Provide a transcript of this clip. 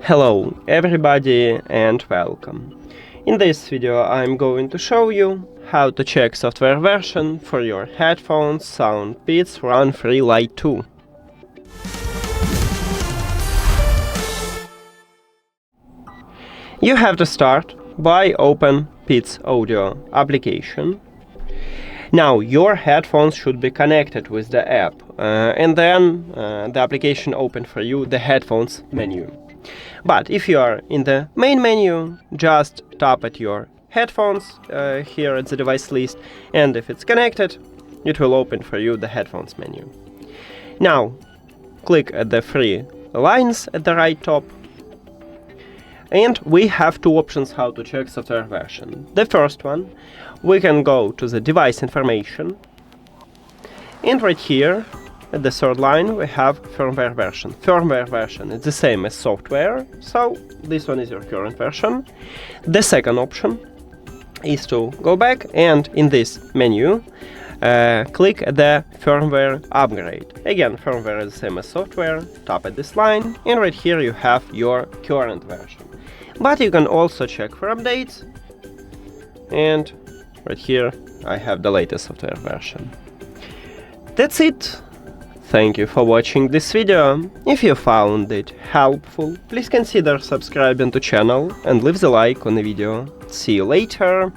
Hello everybody and welcome. In this video I'm going to show you how to check software version for your headphones SOUNDPEATS RunFree Lite 2. You have to start by open Peats Audio application. Now your headphones should be connected with the app and then the application open for you the headphones menu. But if you are in the main menu, just tap at your headphones here at the device list, and if it's connected, it will open for you the headphones menu. Now click at the three lines at the right top, and we have two options how to check software version. The first one, we can go to the device information, and right here at the third line we have firmware version. Firmware version is the same as software, so this one is your current version. The second option is to go back and in this menu click the firmware upgrade. Again, firmware is the same as software, tap at this line, and right here you have your current version. But you can also check for updates, and right here I have the latest software version. That's it. Thank you for watching this video. If you found it helpful, please consider subscribing to channel and leave the like on the video. See you later.